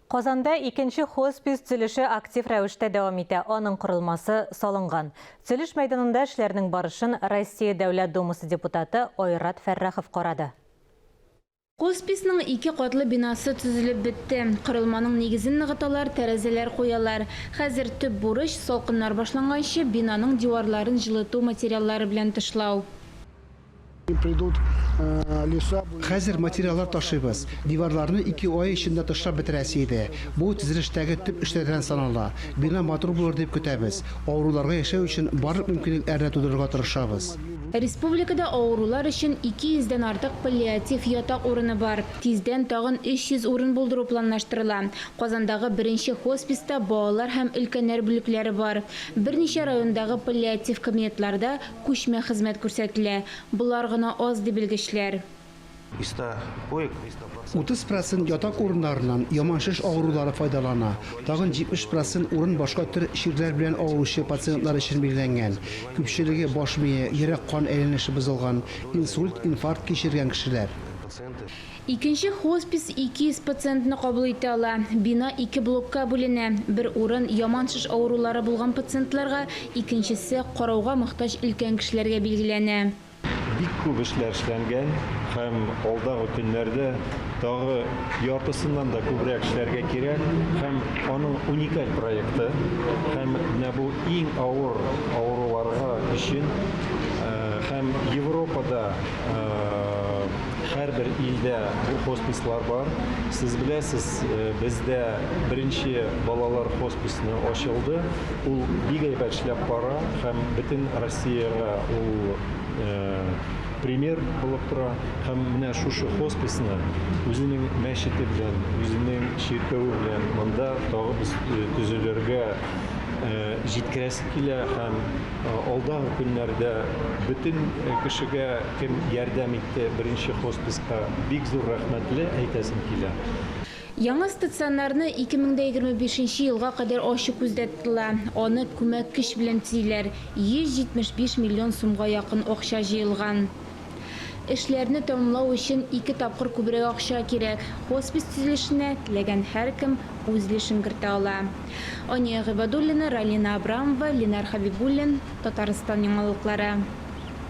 Казанда икенче хоспис төзелеше актив рәвештә дәвам итә. Аның корылмасы салынган. Төзелеш мәйданында эшләрнең барышын Россия Дәүләт Думасы депутаты Ойрат Фәррәхов карады. Хосписның 2 катлы бинасы төзелеп бетте. Корылманың нигезен ныгыталар, тәрәзәләр куялар. Хәзер төп бурыч салкыннар башланганчы бинаның диварларын жылыту материаллары белән тышлау. Хәзер материаллар ташыйбыз. Диварларны 2 ай эчендә ташлап бетерәсе иде. Бу төзелештәге төп эшләрдән санала. Бина матур булыр дип көтәбез. Авыруларга яшәү өчен барлык мөмкинлекләрне тудырырга тырышабыз. Республикада авырулар өчен 200-дән артык паллиатив ятак урыны бар. Тиздән тагын 300 урын булдыру планлаштырыла. Казандагы беренче хосписта балалар һәм өлкәннәр бүлекләре бар. Берничә райондагы паллиатив кабинетларда күчмә хезмәт күрсәтелә. Булар гына аз дип белгечләр. 30% ятак урыннарынан яманшыш авырулары файдалана. Тагын 70% урын башка төр ширләр белән авыручы пациентлар өчен билгеләнгән. Күпчелеге баш мие, йөрәк кан әйләнеше бозылган, инсульт, инфаркт кичергән кешеләр. Икенче хоспис 200 пациентны кабул итә ала. Бина 2 блокка бүленә. Бер урын яманшыш авырулары булган пациентларга, икенчесе карауга мохтаҗ өлкән кешеләргә билгеләнә. Бик күп эшләр эшләнгән һәм алдагы көннәрдә тагы яртысыннан да күбрәк эшләргә кирәк һәм аның уникаль проекты һәм менә бу иң авыр авыруларга өчен һәм Европада һәрбер илдә бу хоспислар бар. Сез беләсез, бездә беренче балалар хосписны ачылды. Ул бик әйбәт эшләп бара һәм бөтен Россиягә ул пример булып тора һәм менә шушы хосписны үзенең мәчете белән, үзенең ширкәве белән монда тагы без төзелергә җиткерәсе килә һәм алдагы көннәрдә бөтен кешегә кем ярдәм итте беренче хосписка бик зур рәхмәтле әйтәсем килә. Яңа стационарны 2025 елга кадәр ачу күздә тотыла. Аны күмәк көч белән төзиләр. 175 миллион сумга якын акча җыелган. Эшләрне тәмамлау өчен 2 тапкыр күбрәк акча кирәк. Хоспис төзелешенә теләгән һәркем үз өлешен кертә ала. Ания Гыйбадуллина, Ралина Абрамова, Ленар Хабибуллин, Татарстан яңалыклары.